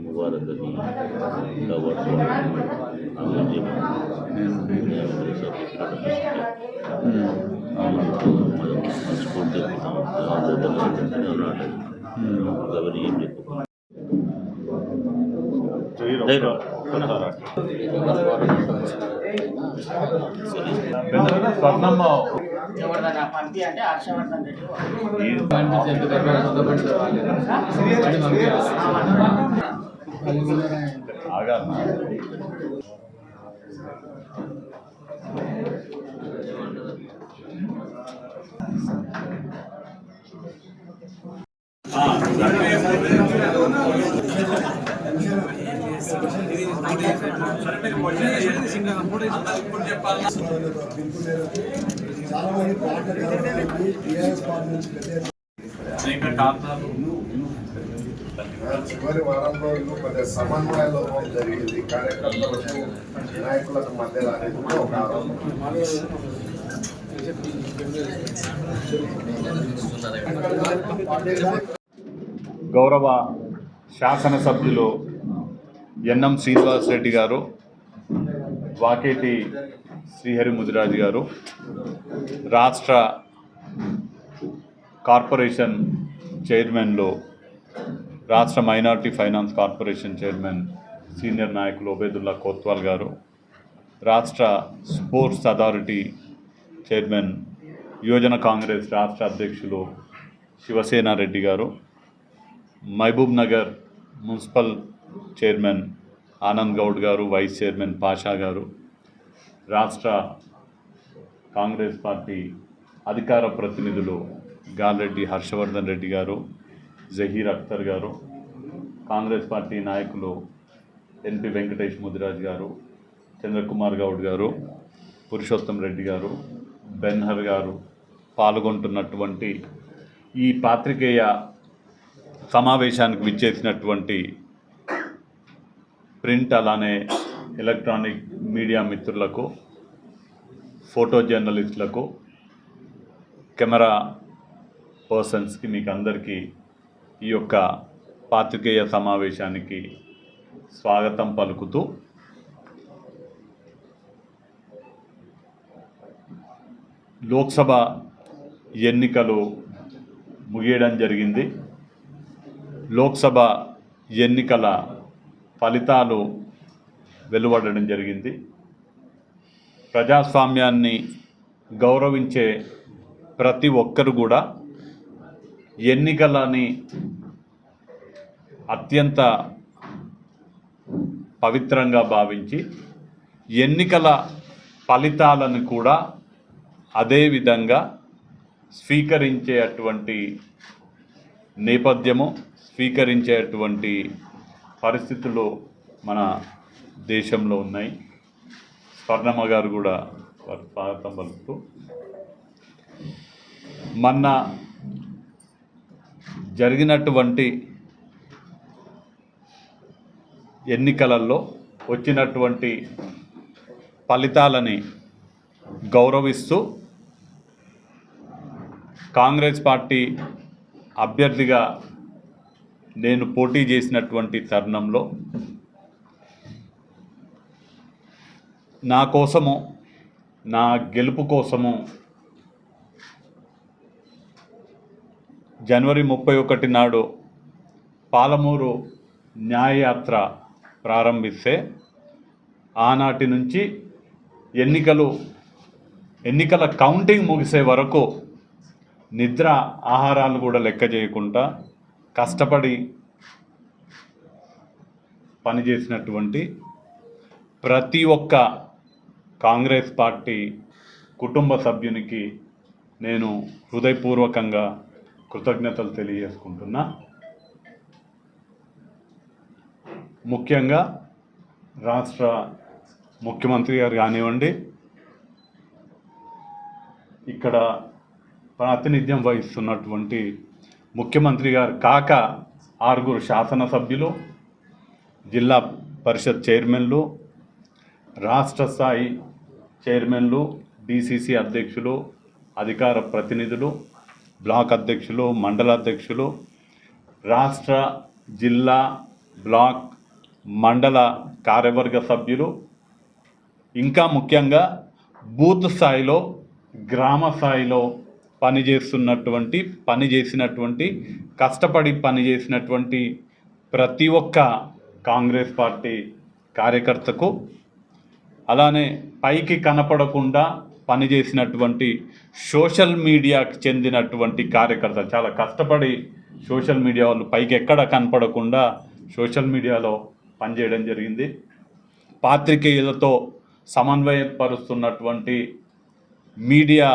मुबारक Ali lovers Swarnamma పంపి అంటే హర్షవర్ధన్ చివరి వారం రోజులు కొద్దిగా సమన్వయ లోపం జరిగింది. కార్యకర్తలకు నాయకులకు మధ్యలో అనేది కూడా ఒక గౌరవ శాసనసభ్యులు ఎన్ఎం శ్రీనివాస్ రెడ్డి గారు, వాకేటి శ్రీహరి ముదిరాజు గారు, రాష్ట్ర కార్పొరేషన్ చైర్మన్లు, రాష్ట్ర minority finance corporation chairman senior నాయకులు ఒబేదుల్లా కోత్వాల్ గారు, రాష్ట్ర స్పోర్ట్స్ అథారిటీ చైర్మన్ యువజన కాంగ్రెస్ రాష్ట్ర అధ్యక్షులు శివసేన రెడ్డి గారు, మహబూబ్ నగర్ మున్సిపల్ చైర్మన్ ఆనంద్ గౌడ్ గారు, వైస్ చైర్మన్ పాషా గారు, రాష్ట్ర కాంగ్రెస్ పార్టీ అధికార ప్రతినిధులు గాల్రెడ్డి హర్షవర్ధన్ రెడ్డి గారు, జహీర్ అఖ్తర్ గారు, కాంగ్రెస్ పార్టీ నాయకులు ఎన్పి వెంకటేష్ ముదిరాజ్ గారు, చంద్రకుమార్ గౌడ్ గారు, పురుషోత్తం రెడ్డి గారు, బెన్హర్ గారు పాల్గొంటున్నటువంటి ఈ పాత్రికేయ సమావేశానికి విచ్చేసినటువంటి ప్రింట్ అలానే ఎలక్ట్రానిక్ మీడియా మిత్రులకు, ఫోటో జర్నలిస్టులకు, కెమెరా పర్సన్స్కి, మీకు అందరికీ ఈ యొక్క పాత్రికేయ సమావేశానికి స్వాగతం పలుకుతూ, లోక్సభ ఎన్నికలు ముగియడం జరిగింది. లోక్సభ ఎన్నికల ఫలితాలు వెలువడడం జరిగింది. ప్రజాస్వామ్యాన్ని గౌరవించే ప్రతి ఒక్కరు కూడా ఎన్నికలని అత్యంత పవిత్రంగా భావించి ఎన్నికల ఫలితాలను కూడా అదే విధంగా స్వీకరించేటువంటి నేపథ్యము, స్వీకరించేటువంటి పరిస్థితులు మన దేశంలో ఉన్నాయి. స్వర్ణమ్మ గారు కూడా వారి స్వాగతం పలుకుతూ, మొన్న జరిగినటువంటి ఎన్నికలలో వచ్చినటువంటి ఫలితాలని గౌరవిస్తూ కాంగ్రెస్ పార్టీ అభ్యర్థిగా నేను పోటీ చేసినటువంటి తరుణంలో నా కోసము, నా గెలుపు కోసము జనవరి 31 నాడు పాలమూరు న్యాయయాత్ర ప్రారంభిస్తే ఆనాటి నుంచి ఎన్నికల కౌంటింగ్ ముగిసే వరకు నిద్ర ఆహారాలు కూడా లెక్క చేయకుండా కష్టపడి పనిచేసినటువంటి ప్రతి ఒక్క కాంగ్రెస్ పార్టీ కుటుంబ సభ్యునికి నేను హృదయపూర్వకంగా కృతజ్ఞతలు తెలియజేసుకుంటున్నా. ముఖ్యంగా రాష్ట్ర ముఖ్యమంత్రి గారు కానివ్వండి, ఇక్కడ ప్రాతినిధ్యం వహిస్తున్నటువంటి ముఖ్యమంత్రి గారు కాక 6 శాసనసభ్యులు, జిల్లా పరిషత్ చైర్మన్లు, రాష్ట్ర స్థాయి చైర్మన్లు, డిసిసి అధ్యక్షులు, అధికార ప్రతినిధులు, బ్లాక్ అధ్యక్షులు, మండల అధ్యక్షులు, రాష్ట్ర, జిల్లా, బ్లాక్, మండల కార్యవర్గ సభ్యులు, ఇంకా ముఖ్యంగా బూత్ స్థాయిలో, గ్రామ స్థాయిలో పనిచేసినటువంటి కష్టపడి పనిచేసినటువంటి ప్రతి ఒక్క కాంగ్రెస్ పార్టీ కార్యకర్తకు, అలానే పైకి కనపడకుండా పనిచేసినటువంటి సోషల్ మీడియాకి చెందినటువంటి కార్యకర్త, చాలా కష్టపడి సోషల్ మీడియా వాళ్ళు పైకి ఎక్కడ కనపడకుండా సోషల్ మీడియాలో పనిచేయడం జరిగింది. పాత్రికేయులతో సమన్వయపరుస్తున్నటువంటి మీడియా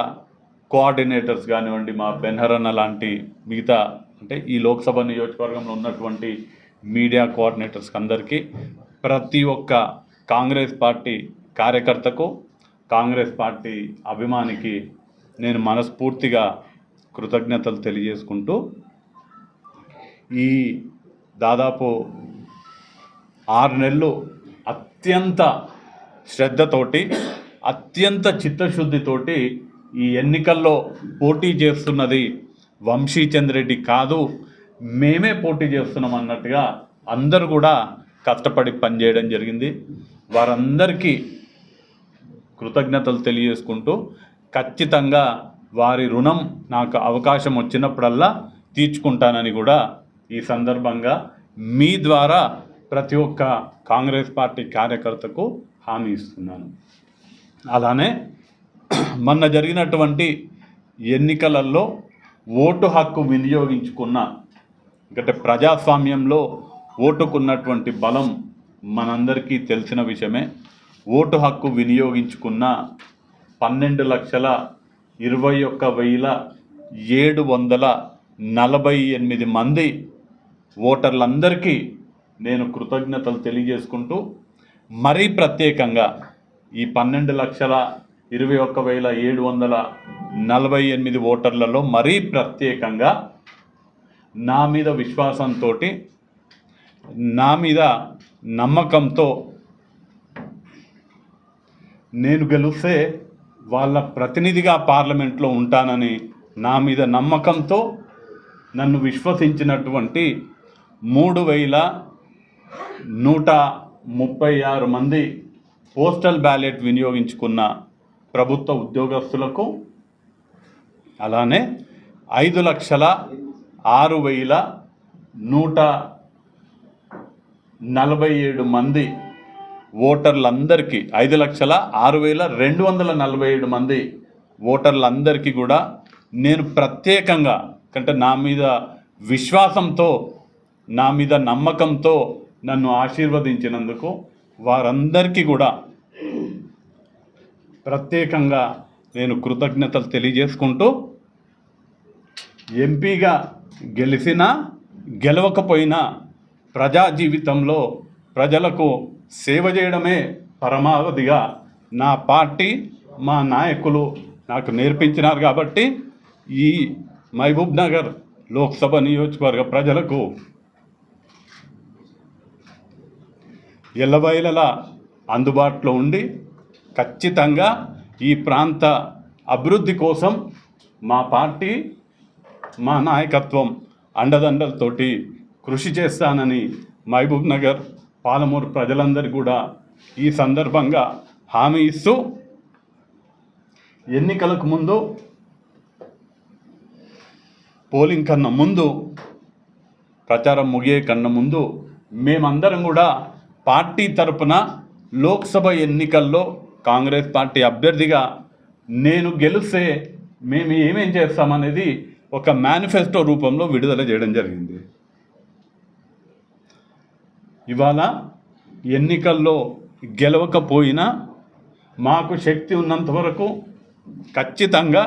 కోఆర్డినేటర్స్ కానివ్వండి, మా బెన్హరన్న లాంటి మిగతా అంటే ఈ లోక్సభ నియోజకవర్గంలో ఉన్నటువంటి మీడియా కోఆర్డినేటర్స్ అందరికీ, ప్రతి ఒక్క కాంగ్రెస్ పార్టీ కార్యకర్తకు, కాంగ్రెస్ పార్టీ అభిమానికి నేను మనస్ఫూర్తిగా కృతజ్ఞతలు తెలియజేసుకుంటూ, ఈ దాదాపు 6 నెలలు అత్యంత శ్రద్ధతోటి, అత్యంత చిత్తశుద్ధితోటి ఈ ఎన్నికల్లో పోటీ చేస్తున్నది వంశీచంద్ర రెడ్డి కాదు, మేమే పోటీ చేస్తున్నాం అన్నట్టుగా అందరూ కూడా కష్టపడి పనిచేయడం జరిగింది. వారందరికీ కృతజ్ఞతలు తెలియజేసుకుంటూ, ఖచ్చితంగా వారి రుణం నాకు అవకాశం వచ్చినప్పుడల్లా తీర్చుకుంటానని కూడా ఈ సందర్భంగా మీ ద్వారా ప్రతి ఒక్క కాంగ్రెస్ పార్టీ కార్యకర్తకు హామీ ఇస్తున్నాను. అలానే మొన్న జరిగినటువంటి ఎన్నికలలో ఓటు హక్కు వినియోగించుకున్న, అంటే ప్రజాస్వామ్యంలో ఓటుకున్నటువంటి బలం మనందరికీ తెలిసిన విషయమే. ఓటు హక్కు వినియోగించుకున్న 12,21,748 మంది ఓటర్లందరికీ నేను కృతజ్ఞతలు తెలియజేసుకుంటూ, మరీ ప్రత్యేకంగా ఈ 12,21,748 ఓటర్లలో మరీ ప్రత్యేకంగా నా మీద విశ్వాసంతో, నా మీద నమ్మకంతో, నేను గెలిస్తే వాళ్ళ ప్రతినిధిగా పార్లమెంట్లో ఉంటానని నా మీద నమ్మకంతో నన్ను విశ్వసించినటువంటి 3,136 మంది పోస్టల్ బ్యాలెట్ వినియోగించుకున్న ప్రభుత్వ ఉద్యోగస్తులకు, అలానే 5,06,147 మంది ఓటర్లందరికీ, 5,06,247 మంది ఓటర్లందరికీ కూడా నేను ప్రత్యేకంగా, అంటే నా మీద విశ్వాసంతో, నా మీద నమ్మకంతో నన్ను ఆశీర్వదించినందుకు వారందరికీ కూడా ప్రత్యేకంగా నేను కృతజ్ఞతలు తెలియజేసుకుంటూ, ఎంపీగా గెలిచినా గెలవకపోయినా ప్రజా జీవితంలో ప్రజలకు సేవ చేయడమే పరమావధిగా నా పార్టీ, మా నాయకులు నాకు నేర్పించినారు. కాబట్టి ఈ మహబూబ్ నగర్ లోక్సభ నియోజకవర్గ ప్రజలకు ఎల్లవేళలా అందుబాటులో ఉండి, ఖచ్చితంగా ఈ ప్రాంత అభివృద్ధి కోసం మా పార్టీ, మా నాయకత్వం అండదండలతోటి కృషి చేస్తానని మహబూబ్ నగర్, పాలమూరు ప్రజలందరికీ కూడా ఈ సందర్భంగా హామీ ఇస్తూ, ఎన్నికలకు ముందు, పోలింగ్ కన్నా ముందు, ప్రచారం ముగియే కన్నా ముందు మేమందరం కూడా పార్టీ తరపున లోక్సభ ఎన్నికల్లో కాంగ్రెస్ పార్టీ అభ్యర్థిగా నేను గెలిస్తే మేము ఏమేం చేస్తామనేది ఒక మేనిఫెస్టో రూపంలో విడుదల చేయడం జరిగింది. ఇవాళ ఎన్నికల్లో గెలవకపోయినా మాకు శక్తి ఉన్నంత వరకు ఖచ్చితంగా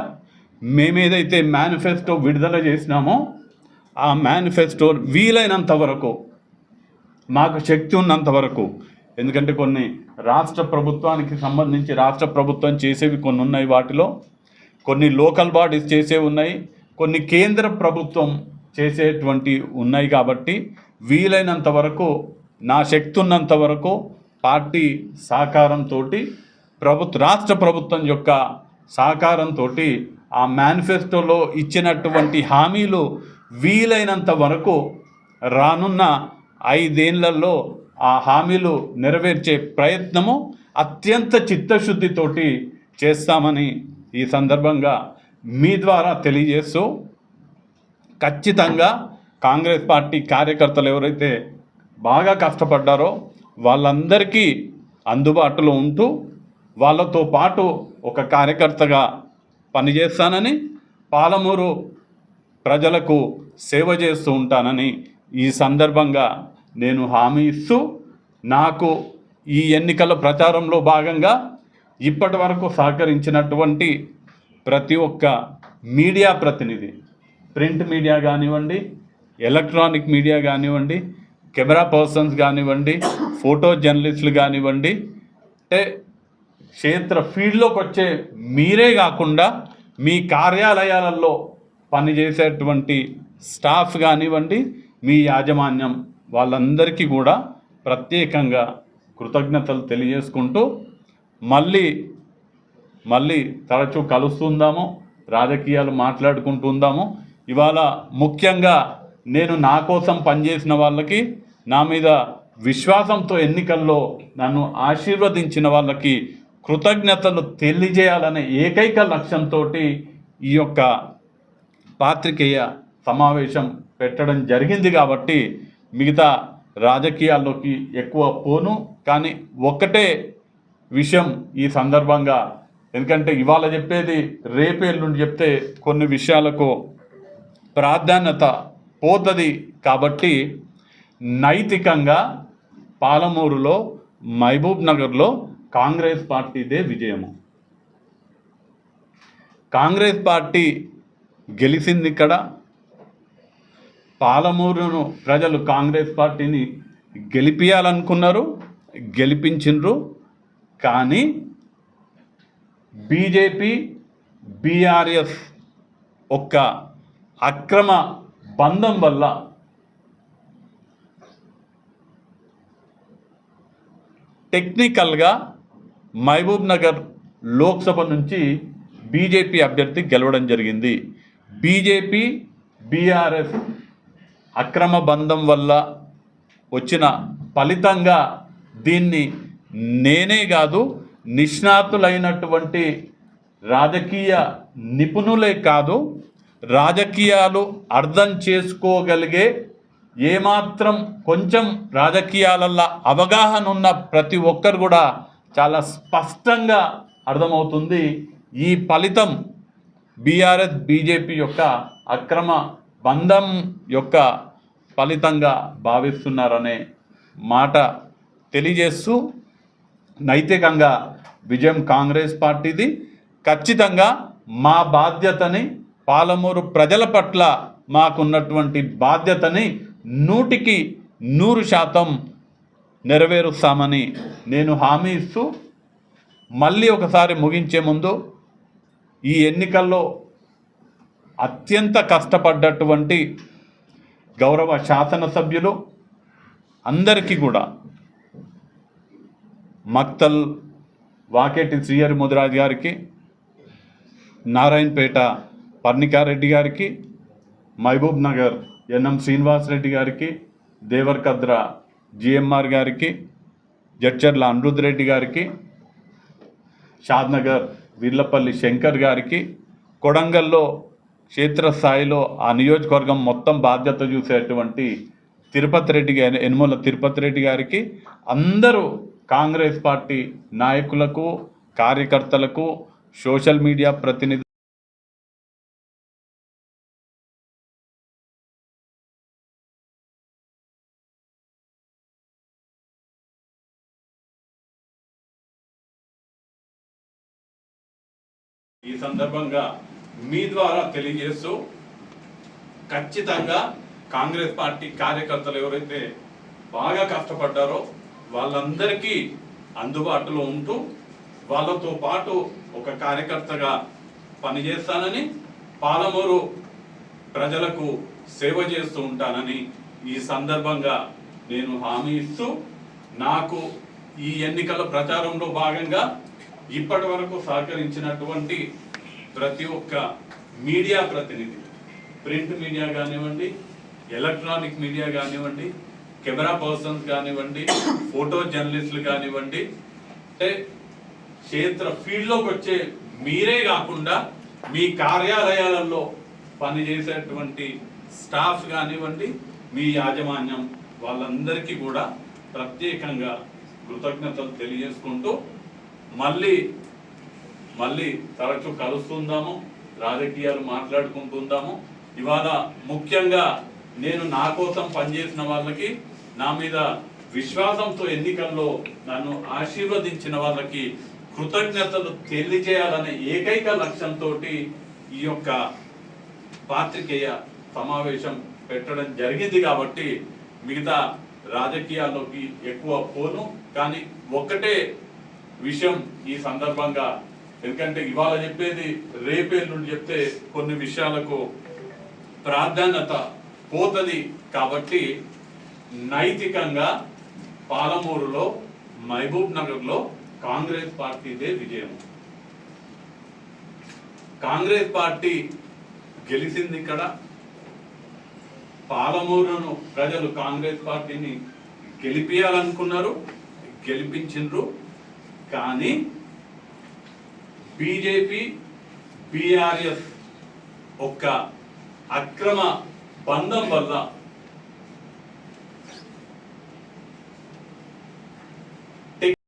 మేమేదైతే మేనిఫెస్టో విడుదల చేసినామో ఆ మేనిఫెస్టో వీలైనంత వరకు, మాకు శక్తి ఉన్నంత వరకు, ఎందుకంటే కొన్ని రాష్ట్ర ప్రభుత్వానికి సంబంధించి రాష్ట్ర ప్రభుత్వం చేసేవి కొన్ని ఉన్నాయి, వాటిలో కొన్ని లోకల్ బాడీస్ చేసే ఉన్నాయి, కొన్ని కేంద్ర ప్రభుత్వం చేసేటువంటి ఉన్నాయి. కాబట్టి వీలైనంత వరకు, నా శక్తి ఉన్నంత వరకు పార్టీ సహకారంతో, రాష్ట్ర ప్రభుత్వం యొక్క సహకారంతో ఆ మేనిఫెస్టోలో ఇచ్చినటువంటి హామీలు వీలైనంత వరకు రానున్న 5 ఏళ్లలో ఆ హామీలు నెరవేర్చే ప్రయత్నము అత్యంత చిత్తశుద్ధితోటి చేస్తామని ఈ సందర్భంగా మీ ద్వారా తెలియజేస్తూ, ఖచ్చితంగా కాంగ్రెస్ పార్టీ కార్యకర్తలు ఎవరైతే బాగా కష్టపడ్డారో వాళ్ళందరికీ అందుబాటులో ఉంటూ వాళ్ళతో పాటు ఒక కార్యకర్తగా పనిచేస్తానని, పాలమూరు ప్రజలకు సేవ చేస్తూ ఉంటానని ఈ సందర్భంగా నేను హామీ ఇస్తూ, నాకు ఈ ఎన్నికల ప్రచారంలో భాగంగా ఇప్పటి వరకు సహకరించినటువంటి ప్రతి ఒక్క మీడియా ప్రతినిధి, ప్రింట్ మీడియా కానివ్వండి, ఎలక్ట్రానిక్ మీడియా కానివ్వండి, కెమెరా పర్సన్స్ కానివ్వండి, ఫోటో జర్నలిస్టులు కానివ్వండి, అంటే క్షేత్ర ఫీల్డ్లోకి వచ్చే మీరే కాకుండా మీ కార్యాలయాలలో పనిచేసేటువంటి స్టాఫ్ కానివ్వండి, మీ యాజమాన్యం వాళ్ళందరికీ కూడా ప్రత్యేకంగా కృతజ్ఞతలు తెలియజేసుకుంటూ మళ్ళీ తరచూ కలుస్తుందాము, రాజకీయాలు మాట్లాడుకుంటుందాము. ఇవాళ ముఖ్యంగా నేను నా కోసం పనిచేసిన వాళ్ళకి, నా మీద విశ్వాసంతో ఎన్నికల్లో నన్ను ఆశీర్వదించిన వాళ్ళకి కృతజ్ఞతలు తెలియజేయాలనే ఏకైక లక్ష్యంతో ఈ యొక్క పాత్రికేయ సమావేశం పెట్టడం జరిగింది. కాబట్టి మిగతా రాజకీయాల్లోకి ఎక్కువ పోను. కానీ ఒక్కటే విషయం ఈ సందర్భంగా, ఎందుకంటే ఇవాళ చెప్పేది రేపు ఎల్లుండి చెప్తే కొన్ని విషయాలకు ప్రాధాన్యత పోతుంది. కాబట్టి నైతికంగా పాలమూరులో, మహబూబ్ నగర్లో కాంగ్రెస్ పార్టీదే విజయము. కాంగ్రెస్ పార్టీ గెలిచింది ఇక్కడ. పాలమూరును ప్రజలు కాంగ్రెస్ పార్టీని గెలిపించాలనుకున్నారు, గెలిపించిండ్రు. కానీ బీజేపీ, బీఆర్ఎస్ ఒక్క అక్రమ బంధం వల్ల టెక్నికల్గా మహబూబ్ నగర్ లోక్సభ నుంచి బీజేపీ అభ్యర్థి గెలవడం జరిగింది. బీజేపీ, బీఆర్ఎస్ అక్రమ బంధం వల్ల వచ్చిన ఫలితంగా దీన్ని నేనే కాదు, నిష్ణాతులైనటువంటి రాజకీయ నిపుణులే కాదు, రాజకీయాలు అర్థం చేసుకోగలిగే, ఏమాత్రం కొంచెం రాజకీయాలల్లో అవగాహన ఉన్న ప్రతి ఒక్కరు కూడా చాలా స్పష్టంగా అర్థమవుతుంది. ఈ ఫలితం బీఆర్ఎస్ బీజేపీ యొక్క అక్రమ బంధం యొక్క ఫలితంగా భావిస్తున్నారనే మాట తెలియజేస్తూ, నైతికంగా విజయం కాంగ్రెస్ పార్టీది. ఖచ్చితంగా మా బాధ్యతని, పాలమూరు ప్రజల పట్ల మాకున్నటువంటి బాధ్యతని 100% నెరవేరుస్తామని నేను హామీ ఇస్తూ, మళ్ళీ ఒకసారి ముగించే ముందు ఈ ఎన్నికల్లో అత్యంత కష్టపడ్డటువంటి గౌరవ శాసనసభ్యులు అందరికీ కూడా, మక్తల్ వాకేటి శ్రీహరి ముదిరాజ్ గారికి, నారాయణపేట పర్ణికారెడ్డి గారికి, మహబూబ్ నగర్ ఎన్ఎం శ్రీనివాస్ రెడ్డి గారికి, దేవరకద్ర జిఎంఆర్ గారికి, జడ్చర్ల అనిరుద్ రెడ్డి గారికి, షాద్నగర్ వీర్లపల్లి శంకర్ గారికి, కొడంగల్లో క్షేత్రస్థాయిలో ఆ నియోజకవర్గం మొత్తం బాధ్యత చూసేటువంటి తిరుపతి రెడ్డి గారి, యనమల తిరుపతి రెడ్డి గారికి, అందరూ కాంగ్రెస్ పార్టీ నాయకులకు, కార్యకర్తలకు, సోషల్ మీడియా ప్రతినిధులు, ఈ సందర్భంగా మీ ద్వారా తెలియజేస్తూ, ఖచ్చితంగా కాంగ్రెస్ పార్టీ కార్యకర్తలు ఎవరైతే బాగా కష్టపడ్డారో వాళ్ళందరికీ అందుబాటులో ఉంటూ, వాళ్ళతో పాటు ఒక కార్యకర్తగా పనిచేస్తానని, పాలమూరు ప్రజలకు సేవ చేస్తూ ఉంటానని ఈ సందర్భంగా నేను హామీ ఇస్తూ, నాకు ఈ ఎన్నికల ప్రచారంలో భాగంగా ఇప్పటి వరకు సహకరించినటువంటి ప్రతి ఒక్క మీడియా ప్రతినిధి, ప్రింట్ మీడియా కానివ్వండి, ఎలక్ట్రానిక్ మీడియా కానివ్వండి, కెమెరా పర్సన్స్ కానివ్వండి, ఫోటో జర్నలిస్టులు కానివ్వండి, అంటే క్షేత్ర ఫీల్డ్లోకి వచ్చే మీరే కాకుండా మీ కార్యాలయాలలో పనిచేసేటువంటి స్టాఫ్ కానివ్వండి, మీ యాజమాన్యం వాళ్ళందరికీ కూడా ప్రత్యేకంగా కృతజ్ఞతలు తెలియజేసుకుంటూ మళ్ళీ తరచు కలుస్తుందాము, రాజకీయాలు మాట్లాడుకుంటుందాము. ఇవాళ ముఖ్యంగా నేను నా కోసం పనిచేసిన వాళ్ళకి, నా మీద విశ్వాసంతో ఎన్నికల్లో నన్ను ఆశీర్వదించిన వాళ్ళకి కృతజ్ఞతలు తెలియజేయాలనే ఏకైక లక్ష్యంతో ఈ యొక్క పాత్రికేయ సమావేశం పెట్టడం జరిగింది. కాబట్టి మిగతా రాజకీయాల్లోకి ఎక్కువ పోను, కానీ ఒక్కటే విషయం ఈ సందర్భంగా, ఎందుకంటే ఇవాళ చెప్పేది రేపేళ్ళుండి చెప్తే కొన్ని విషయాలకు ప్రాధాన్యత పోతుంది. కాబట్టి నైతికంగా పాలమూరులో, మహబూబ్ నగర్లో కాంగ్రెస్ పార్టీదే విజయం. కాంగ్రెస్ పార్టీ గెలిచింది ఇక్కడ. పాలమూరును ప్రజలు కాంగ్రెస్ పార్టీని గెలిపించాలనుకున్నారు, గెలిపించిండ్రు. కానీ బీజేపీ, బీఆర్ఎస్ ఒక్క అక్రమ బంధం వల్ల